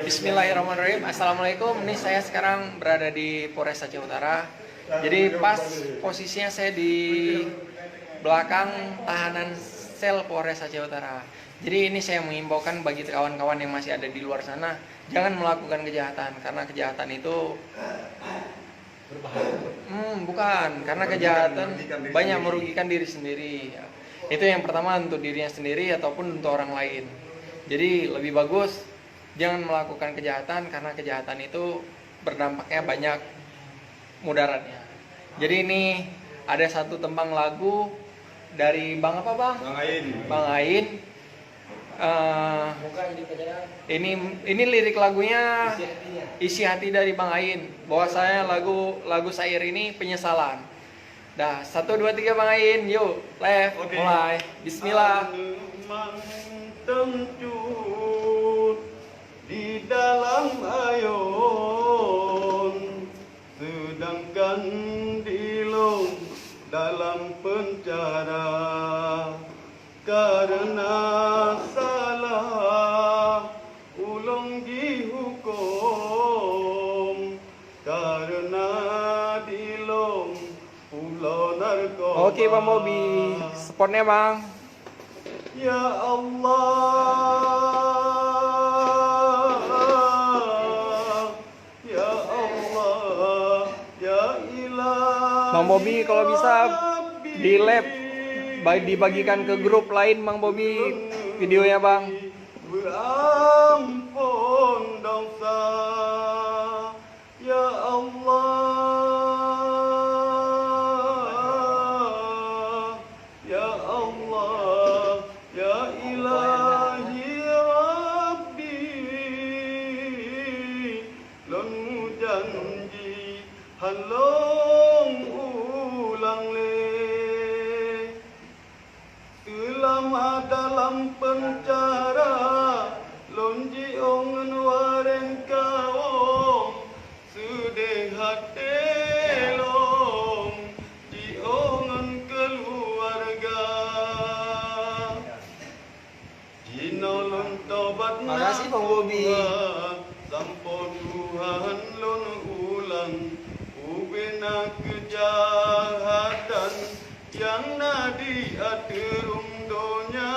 Bismillahirrahmanirrahim. Assalamualaikum. Ini saya sekarang berada di Polres Aceh Utara. Jadi pas posisinya saya di belakang tahanan sel Polres Aceh Utara. Jadi ini saya mengimbaukan bagi kawan-kawan yang masih ada di luar sana, jangan melakukan kejahatan karena kejahatan itu berbahaya. Bukan, karena kejahatan banyak merugikan diri sendiri. Itu yang pertama untuk dirinya sendiri ataupun untuk orang lain. Jadi lebih bagus jangan melakukan kejahatan karena kejahatan itu berdampaknya banyak mudaratnya. Jadi ini ada satu tembang lagu dari Bang apa Bang? Bang Ain. Bang Ain. Ini lirik lagunya isi hati dari Bang Ain. Bahwasanya lagu syair ini penyesalan. Dah 1 2 3 Bang Ain, yuk live mulai. Bismillah. Tencut di dalam ayun, sedangkan dilung dalam penjara karena salah ulung dihukum karena dilung pulau narkoba. Oke Bang Bobi, spotnya Bang. Ya Allah, Ya Allah, Ya Ilah. Bang Bobi kalau bisa di lab dibagikan ke grup lain Bang Bobi videonya Bang. Berampun dosa, Ya Allah, Ya Allah, Ya Ilahi Rabbi, lon janji halong ulang le, selama dalam penjara lon jiongen waren kawong sudah hatelong jiongen keluarga jinolon tobat Makasih Bang Bobi. sampo Tuhan lon ulang ubena kejahatan yang nadi aturung donya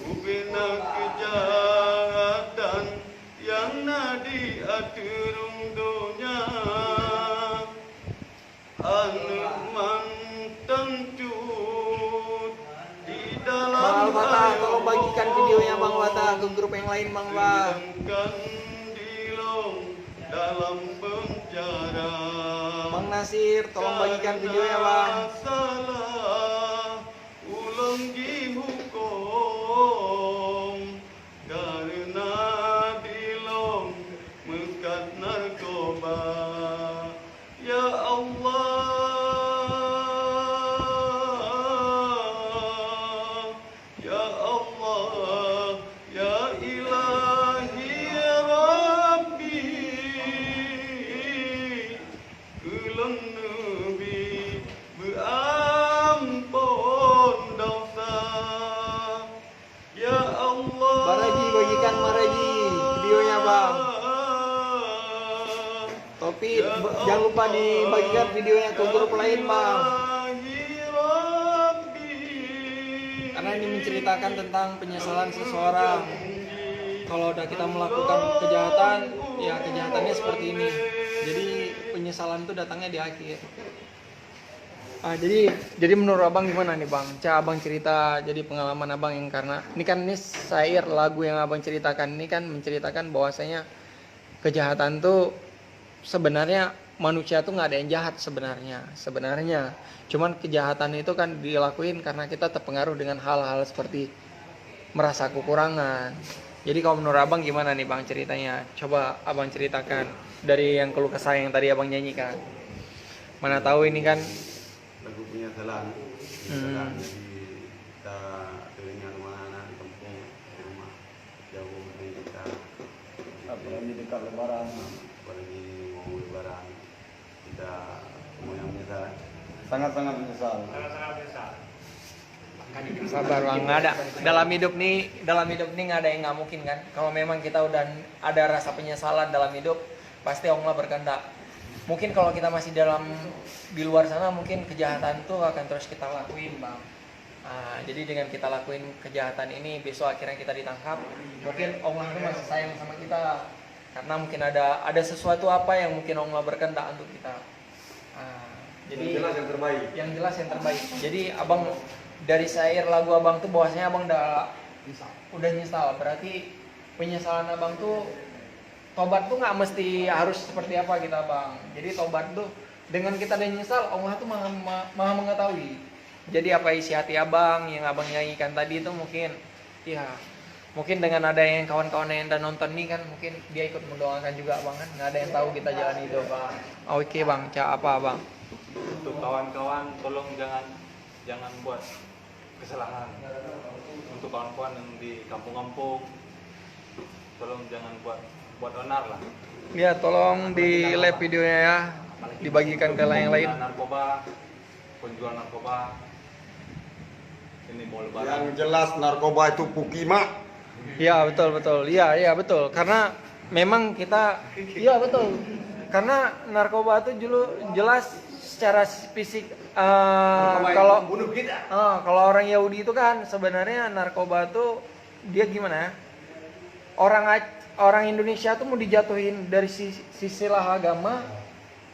ubena kejahatan yang nadi aturung donya anu mantencut di dalam Bang Alwata, tolong bagikan videonya Bang Wata ke grup yang lain Bang Bang. sedangkan dilong dalam penjara. Bang Nasir, tolong bagikan videonya Bang. Salah ulung dihukum karena dilong mekat narkoba. Ya Allah, Ya Allah, Ya Ilahi Rabbi, kulun nabi berampun dosa. Ya Allah, Maraji, bagikan Maraji videonya Bang. Tapi jangan lupa dibagikan videonya ke grup lain Bang. Karena ini menceritakan tentang penyesalan seseorang. Kalau udah kita melakukan kejahatan, ya kejahatannya seperti ini. Jadi penyesalan itu datangnya di akhir. Jadi menurut Abang gimana nih Bang? Abang cerita jadi pengalaman Abang yang karena ini kan ini syair lagu yang Abang ceritakan ini kan menceritakan bahwasanya kejahatan tuh sebenarnya manusia tuh nggak ada yang jahat sebenarnya. Cuman kejahatan itu kan dilakuin karena kita terpengaruh dengan hal-hal seperti merasa kekurangan. Jadi kalau menurut Abang gimana nih Bang ceritanya? Coba Abang ceritakan dari yang keluh kesah yang tadi Abang nyanyikan. Mana tahu ini kan lagu penyesalan. Penyesalan jadi kita telinga rumah-anak di kampung, di rumah jauh dari kita. Apalagi dekat lebaran, apalagi mau lebaran kita mau yang menyesal. Sangat-sangat menyesal. Sangat-sangat besar. Sabar bang, nggak ada. Dalam hidup nih nggak ada yang nggak mungkin kan. Kalau memang kita udah ada rasa penyesalan dalam hidup, pasti Allah berkehendak. Mungkin kalau kita masih di luar sana, mungkin kejahatan tuh akan terus kita lakuin bang. Jadi dengan kita lakuin kejahatan ini, besok akhirnya kita ditangkap, mungkin Allah tuh masih sayang sama kita, karena mungkin ada sesuatu apa yang mungkin Allah berkehendak untuk kita. Jadi yang jelas yang terbaik. Jadi abang dari syair lagu abang tuh bahwasanya abang udah nyesal. Berarti penyesalan abang tuh, tobat tuh nggak mesti harus seperti apa kita bang. Jadi tobat tuh dengan kita udah nyesal, Allah tuh maha mengetahui. Jadi apa isi hati abang yang abang nyanyikan tadi itu mungkin dengan ada yang kawan-kawan yang udah nonton nih kan, mungkin dia ikut mendoakan juga bang kan. Nggak ada yang tahu kita jalan itu bang. Oke bang, apa bang? Untuk kawan-kawan tolong jangan buat kesalahan. Untuk kawan-kawan yang di kampung-kampung tolong jangan buat onar lah. Ya tolong di like videonya ya, dibagikan ke yang lain. Penjual narkoba ini mau lebaran. Yang jelas narkoba itu pukima. Iya betul. Iya betul. Karena memang kita, iya betul. Karena narkoba itu jelas secara fisik. Kalau orang Yahudi itu kan sebenarnya narkoba itu dia gimana ya? Orang Indonesia tuh mau dijatuhin dari sisi lah agama,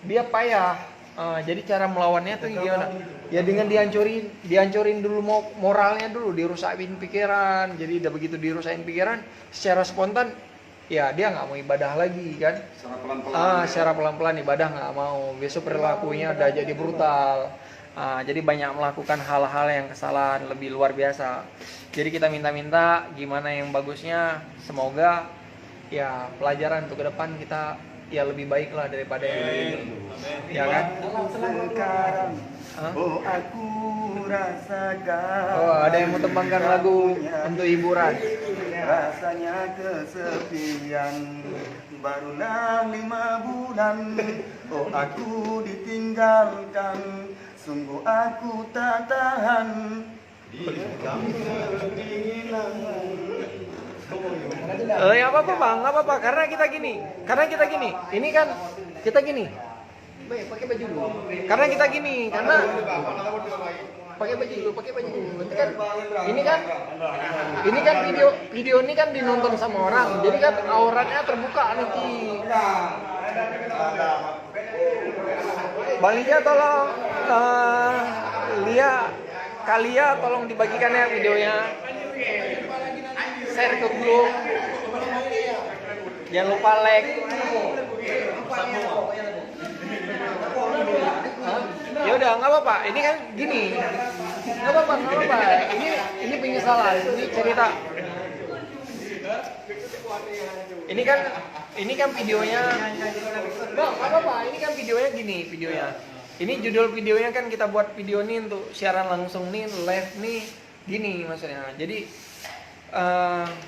dia payah. Jadi cara melawannya tuh gimana? Ya dengan dihancurin dulu moralnya dulu, dirusakin pikiran. Jadi udah begitu dirusakin pikiran, secara spontan, ya dia nggak mau ibadah lagi kan? Secara pelan-pelan ibadah nggak mau. Besok perilakunya udah jadi brutal. Jadi banyak melakukan hal-hal yang kesalahan lebih luar biasa. Jadi kita minta gimana yang bagusnya, semoga ya pelajaran untuk ke depan kita ya lebih baik lah daripada yang ini, ya kan? Sekarang, aku rasakan. Ada yang mau tembangkan lagu untuk hiburan. Rasanya kesepian, barulah 5 bulan. Aku ditinggalkan, sungguh aku tak tahan. Ya apa-apa bang, nggak apa-apa. Karena kita gini. Ini kan kita gini. Pakai baju dulu. Karena kita gini, karena pakai baju dulu. Ini kan video ini kan dinonton sama orang. Jadi kan auratnya terbuka nanti. Balinya tolong Kalia tolong dibagikan ya videonya. Share ke grup. Jangan lupa like. Ya udah nggak apa-apa. Ini kan gini. Nggak apa-apa. Ini penyesalan. Ini cerita. Ini kan videonya. Bang, nggak apa-apa. Ini kan videonya gini videonya. Ini judul videonya kan kita buat video nih untuk siaran langsung nih, live nih, gini maksudnya. Jadi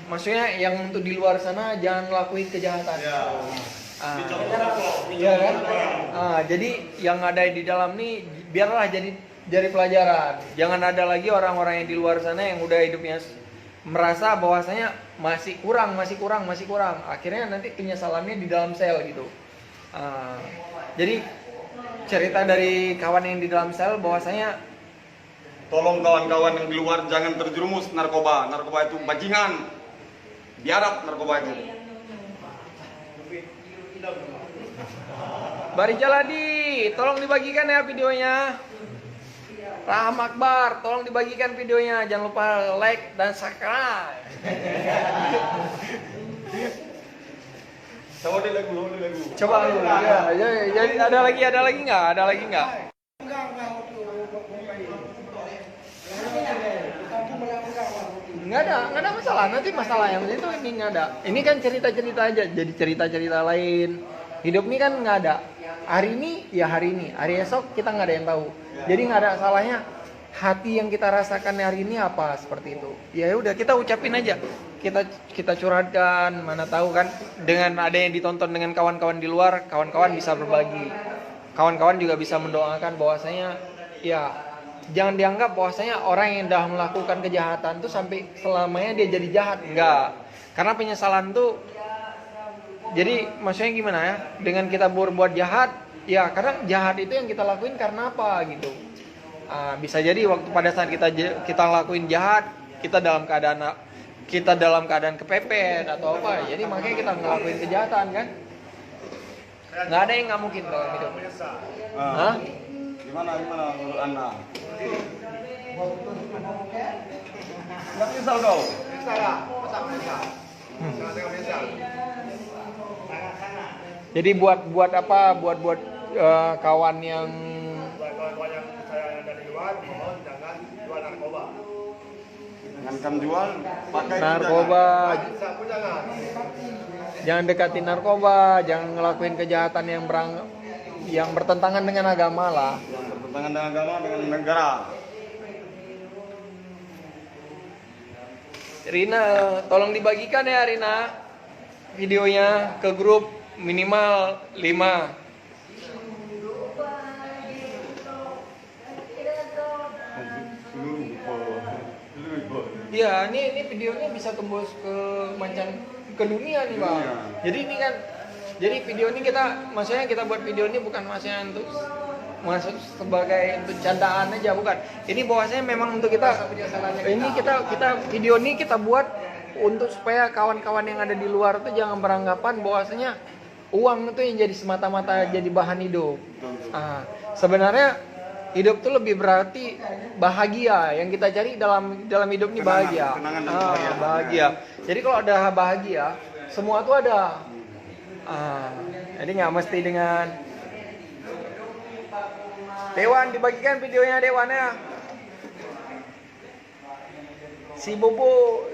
maksudnya yang untuk di luar sana jangan lakuin kejahatan. Ya kan? Jadi yang ada di dalam nih biarlah jadi pelajaran. Jangan ada lagi orang-orang yang di luar sana yang udah hidupnya merasa bahwasanya masih kurang. Akhirnya nanti penyesalannya di dalam sel gitu. Jadi cerita dari kawan yang di dalam sel bahwasanya Tolong kawan-kawan yang di luar jangan terjerumus narkoba. Narkoba itu bajingan. Biadab narkoba itu. Bari Jaladi, tolong dibagikan ya videonya. Raham Akbar, tolong dibagikan videonya. Jangan lupa like dan subscribe. Coba lu. Ya, jadi ada lagi nggak? Nggak ada masalah. Nanti masalah yang itu ini nggak ada. Ini kan cerita-cerita aja. Jadi cerita-cerita lain. Hidup ini kan nggak ada. Hari ini ya hari ini. Hari esok kita nggak ada yang tahu. Jadi nggak ada salahnya. Hati yang kita rasakan hari ini apa seperti itu. Ya udah kita ucapin aja. Kita curhatkan. Mana tahu kan dengan ada yang ditonton dengan kawan-kawan di luar, kawan-kawan bisa berbagi. Kawan-kawan juga bisa mendoakan bahwasanya ya jangan dianggap bahwasanya orang yang dah melakukan kejahatan tuh sampai selamanya dia jadi jahat. Enggak. Karena penyesalan tuh, jadi maksudnya gimana ya? Dengan kita berbuat jahat, ya karena jahat itu yang kita lakuin karena apa gitu. Bisa jadi waktu pada saat kita lakuin jahat, kita dalam keadaan kepepet atau apa. Jadi makanya kita ngelakuin kejahatan kan? Nggak ada yang nggak mungkin dalam hidup. Hah? Gimana menurut Anda? Nggak menyesal kau? Jadi buat apa? Buat kawan yang Kawan-kawan yang saya ada di luar, mohon jangan jual narkoba. Jangan jual, pakai narkoba, Sapu jangan. jangan dekatin narkoba, jangan ngelakuin kejahatan yang bertentangan dengan agama lah. yang bertentangan dengan agama, dengan negara. Rina, tolong dibagikan ya Rina videonya ke grup minimal 5. Iya, ini videonya bisa tembus ke dunia nih bang. Dunia. Jadi ini kan, jadi video ini maksudnya kita buat video ini bukan maksudnya untuk masuk sebagai untuk candaan aja, bukan. Ini bahwasanya memang untuk kita. Ini kita video ini kita buat untuk supaya kawan-kawan yang ada di luar tuh jangan beranggapan bahwasanya uang itu yang jadi semata-mata jadi bahan hidup. Sebenarnya hidup tuh lebih berarti bahagia. Yang kita cari dalam hidup ini bahagia. Kenangan dan kebahagiaan. Bahagia. Jadi kalau ada bahagia, semua tuh ada. Jadi nggak mesti dengan Dewan, dibagikan videonya Dewan ya. Si Bolo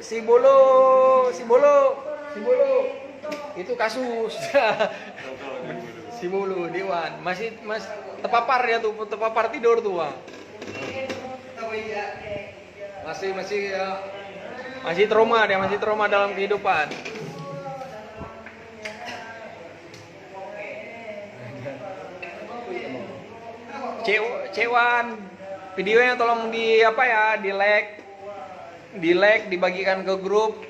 itu kasus. Si Bolo Dewan masih terpapar ya tuh, terpapar tidur tuh bang. Masih trauma dia, masih trauma dalam kehidupan. Cewan, videonya tolong di like, dibagikan ke grup.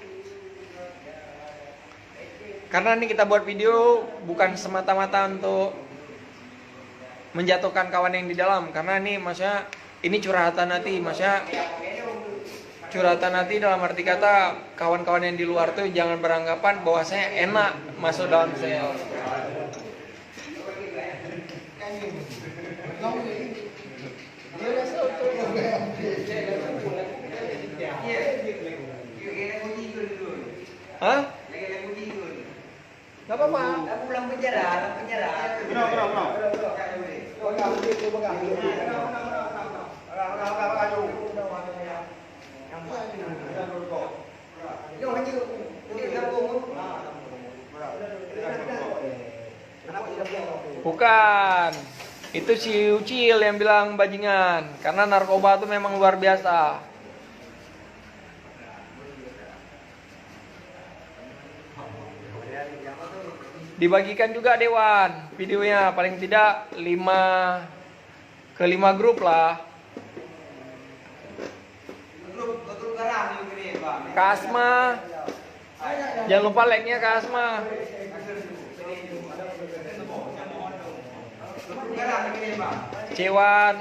Karena ini kita buat video bukan semata-mata untuk menjatuhkan kawan yang di dalam, karena ini maksudnya ini curhatan hati, maksudnya curhatan hati dalam arti kata kawan-kawan yang di luar tuh jangan beranggapan bahwa saya enak masuk dalam sel. Hah? Gak apa-apa. Pulang penjara. Kenapa? Bukan. Itu si Ucil yang bilang bajingan. Karena narkoba itu memang luar biasa. Dibagikan juga Dewan videonya, paling tidak 5 grup lah. Kak Asma, jangan lupa like-nya Kak Asma. Cewan,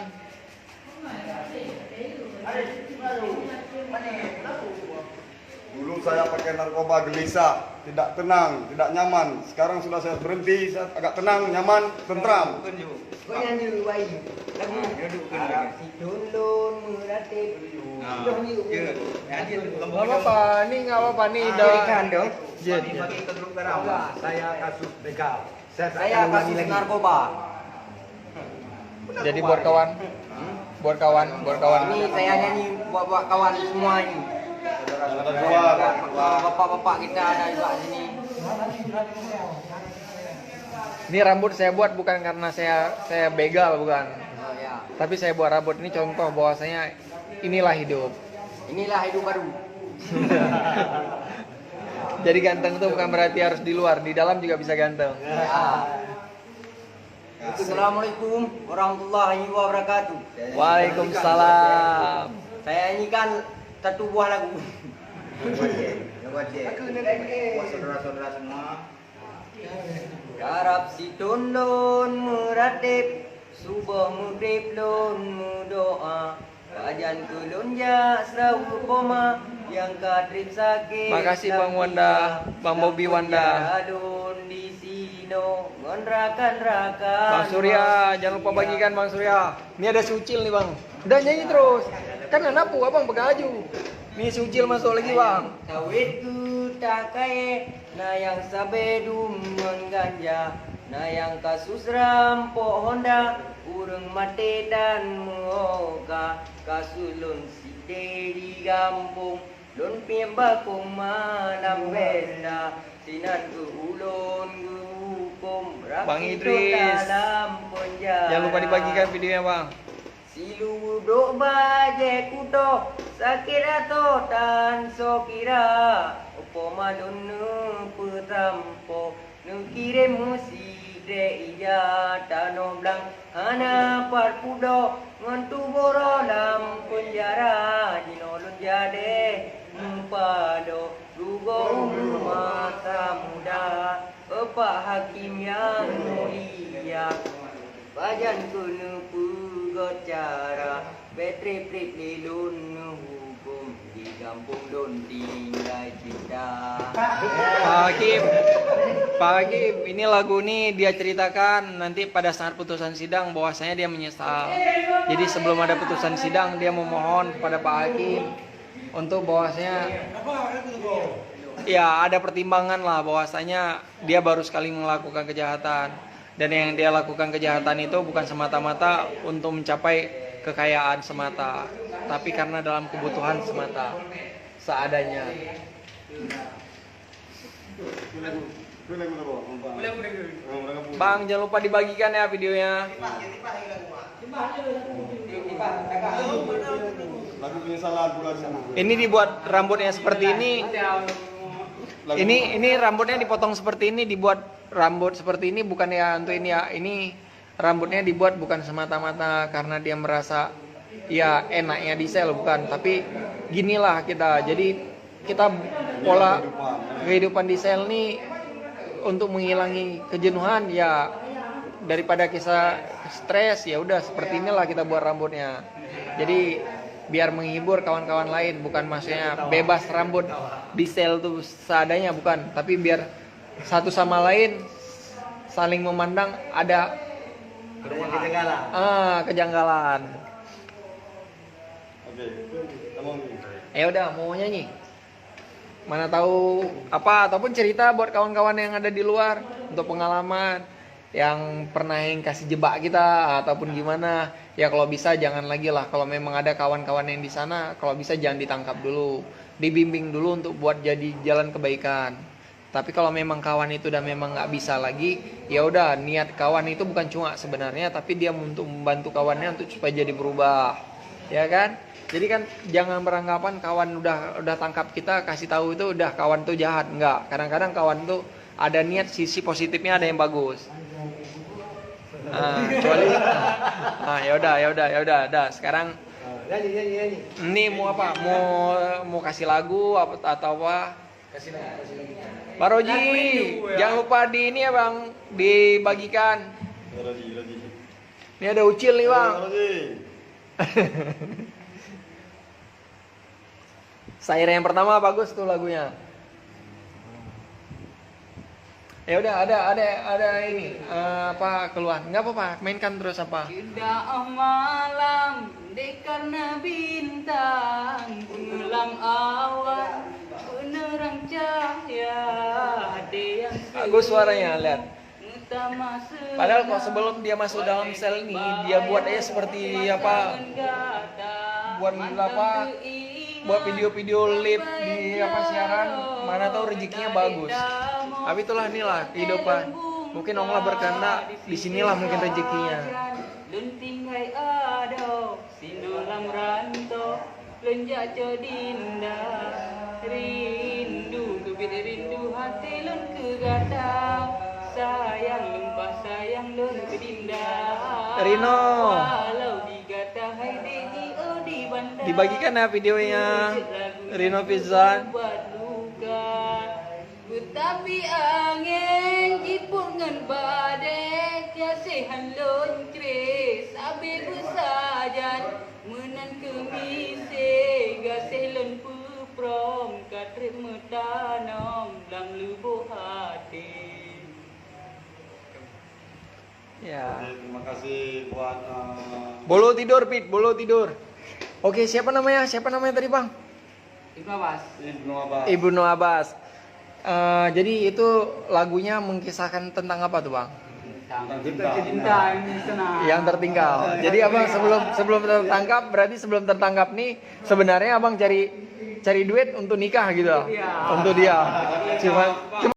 Dulu saya pakai narkoba gelisah, tidak tenang, tidak nyaman. Sekarang sudah saya berhenti, saya agak tenang, nyaman, tentram. Kau nyanyi baik lagu si Dundun Muratib. nggak apa-apa, nih nggak apa-apa nih Berikan dong. Jadi Saya kasus begal. Saya kasus narkoba. jadi buat kawan. Ini saya nyanyi buat kawan semua ini. Bapak-bapak kita ada juga sini. Ini rambut saya buat bukan karena saya begal, bukan. Oh, ya. Tapi saya buat rambut ini contoh bahwasanya inilah hidup. Inilah hidup baru. Jadi ganteng itu bukan berarti harus di luar, di dalam juga bisa ganteng. Ya. Assalamualaikum warahmatullahi wabarakatuh. Waalaikumsalam. Saya nyanyikan satu buah lagu. Saudara-saudara semua. Karap si tundun meratip, subuh mudip lun mudoa. Kajan kulun ja serahu koma yang kadrip sakit. Makasih Bang Wanda, Bang Bobby Wanda. Alun di sino ngonrakan-rakan. Bang Surya, jangan lupa bagikan Bang Surya. Ini ada Sucil nih Bang. Udah nyanyi terus. Kan anapu abang begaju. Nih Sucil masuk lagi Bang. Sawitku tak kaya, na yang sabedu mengganja, na yang kasus rampok Honda, urang mate dan muoga, kasulun side di kampung, lun piambakong malam benda, sinan ke ulun ke hukum, Bang rakito Idris. dalam penjara. Jangan lupa dibagikan videonya Bang. Silu dok baje kuto sakit atau tan sokira opo madonna petampo nukire musi de iya tano blang hana parpudo ngantu boro lam penjara jinolon jade empado lugo mata muda apa hakim yang mulia bajan kunu pugot cara betri prip lilun hukum di kampung don tinggal cinta. Pak Hakim, ini lagu ini dia ceritakan nanti pada saat putusan sidang bahwasanya dia menyesal. Jadi sebelum ada putusan sidang dia memohon kepada Pak Hakim untuk bahwasanya ya ada pertimbangan lah bahwasanya dia baru sekali melakukan kejahatan dan yang dia lakukan kejahatan itu bukan semata-mata untuk mencapai kekayaan semata, tapi karena dalam kebutuhan semata seadanya. Bang, jangan lupa dibagikan ya videonya. Lagu penyesalan bulan sana. Ini dibuat rambutnya seperti ini. Ini rambutnya dipotong seperti ini, dibuat rambut seperti ini bukan ya untuk ini ya. Ini rambutnya dibuat bukan semata-mata karena dia merasa ya enaknya di sel bukan, tapi ginilah kita. Jadi kita pola kehidupan di sel nih untuk menghilangi kejenuhan ya, daripada kita stres ya udah seperti inilah kita buat rambutnya. Jadi biar menghibur kawan-kawan lain, bukan maksudnya bebas rambut di sel tuh seadanya bukan, tapi biar satu sama lain saling memandang ada kejanggalan. Oke, kamu Ya udah mau nyanyi. Mana tahu apa ataupun cerita buat kawan-kawan yang ada di luar untuk pengalaman yang pernah yang kasih jebak kita ataupun gimana. Ya kalau bisa jangan lagi lah, kalau memang ada kawan-kawan yang di sana, kalau bisa jangan ditangkap dulu, dibimbing dulu untuk buat jadi jalan kebaikan. Tapi kalau memang kawan itu udah memang nggak bisa lagi, ya udah niat kawan itu bukan cuma sebenarnya, tapi dia untuk membantu kawannya untuk supaya jadi berubah, ya kan? Jadi kan jangan beranggapan kawan udah tangkap kita kasih tahu itu udah kawan tuh jahat, enggak. Kadang-kadang kawan tuh ada niat, sisi positifnya ada yang bagus. Kecuali ya udah. Sekarang ini mau apa? Mau kasih lagu atau apa? Kasih lagi. Pak Roji, jangan lupa di ini ya Bang, dibagikan. Ini ada Ucil nih Bang. Sair yang pertama bagus tuh lagunya. Ya udah ada ini apa keluar? Enggak apa-apa, mainkan terus apa? Indah malam dek karena bintang ulang awan penerang cahaya ada yang Bagus suaranya, lihat. utama Padahal kalau sebelum dia masuk dalam sel ini, dia buat aja seperti apa? Buat video-video live di apa siaran, mana tahu rezekinya bagus. Tapi itulah inilah kehidupan. Mungkin Allah berkehendak di sinilah mungkin rezekinya. Lunting hai ado sindulam ranto lenjak codinda rindu kebit rindu hati lun kegatang sayang lun kedinda. Rino. Walau digata hai DIO di bandar. Dibagikan ya videonya Rino Pizzan. Buat luka. Tapi angin jipun ngan badai kiasihan loncre sabe besajan menan kemise gasih lon puprom katrip metanom lang lubuh hati. Ya. Oke, terima kasih buat Bolo tidur, Pit. Bolo tidur. Oke, siapa namanya? Siapa namanya tadi, Bang? Ibnu Abbas. Ibnu Abbas. Ibnu Abbas. Jadi itu lagunya mengisahkan tentang apa tuh, Bang? Tentang cinta. Cinta ini senang. Yang tertinggal. Jadi Abang sebelum tertangkap, berarti sebelum tertangkap nih sebenarnya Abang cari duit untuk nikah gitu. Iya. Untuk dia. Cuma